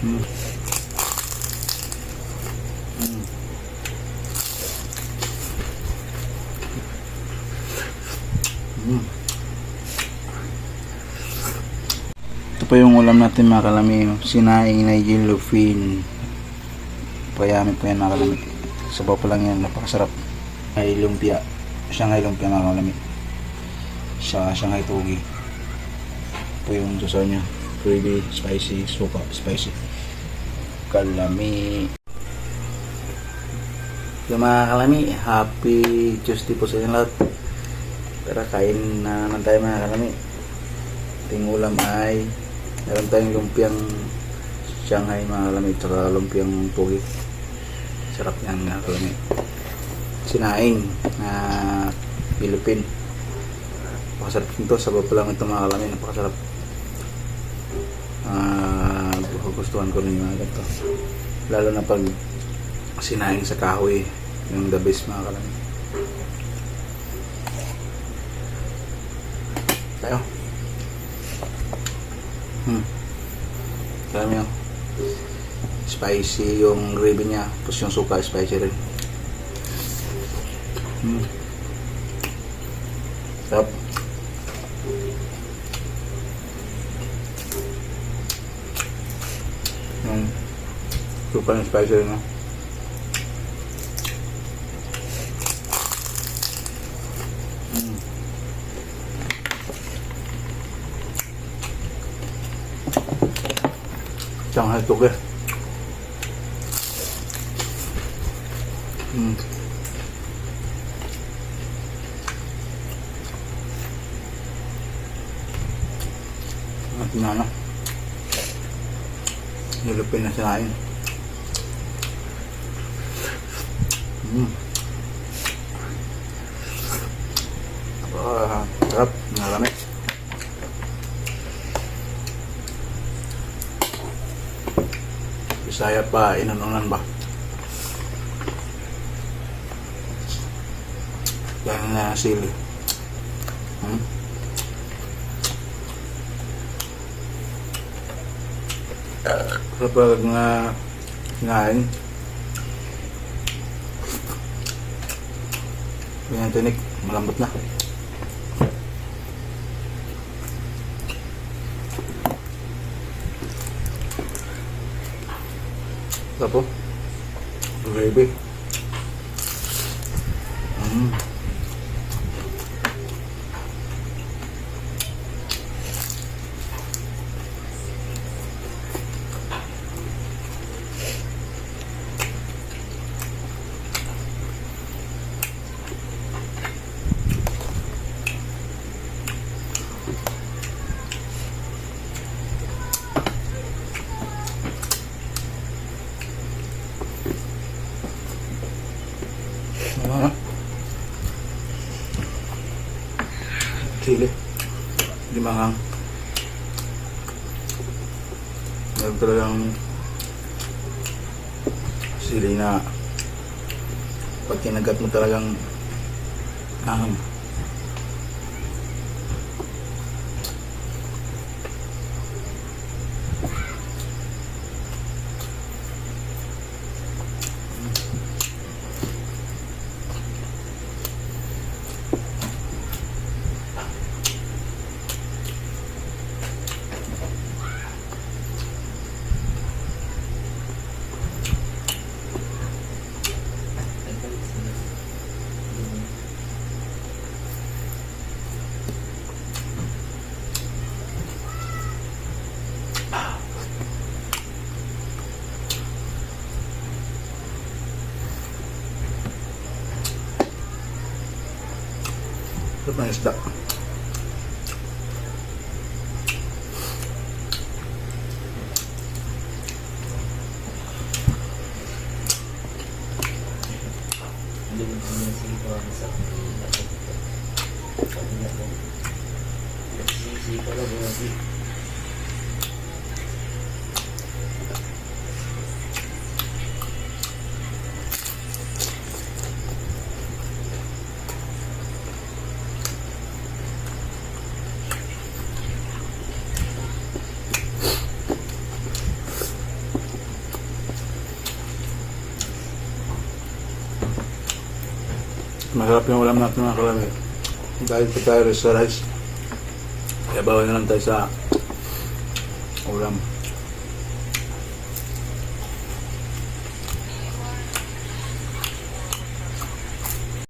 Mm. Mm. Mm. Ito pa yung ulam natin mga kalami, sinaing na yellowfin. Payami po yan mga kalami. Sabaw pa lang yan, napakasarap. Ay lumpia, Shanghai lumpia mga kalami. Shanghai togi. Ito yung susaw niya, creamy, spicy, suka, spicy. Kalami. So mga kalami, happy Tuesday po sa inyo lahat. Tara, kain na naman tayo mga kalami. Ating ulam ay meron tayong lumpiang Shanghai mga kalami, tsaka lumpiang togi. Sarap yan mga kalami. Sinaing na Philippine. Napakasarap nito, sabaw pa lang ito mga kalami, napakasarap. Gustuhan ko rin yung mga ganito, lalo na pag sinaing sa kahoy, yung the best mga kalami. Tayo. Alam nyo, spicy yung gravy niya, tapos yung suka spicy rin. Sarap. Yung suka yung spicy rin, no? Shanghai togi. At na nilupin na sinain. Sarap, nalamig. Bisaya pa, inanunan ba? Yan na sili. Kapag nga kinain, yan tinik, malambot na. Tapos gravy. Sili, limangang. Meron talagang sili na pag kinagat mo talagang ito pa yung isda. Masarap yung ulam natin mga kalami. Dahil pa tayo sa rice. Kaya bawal na lang tayo sa ulam.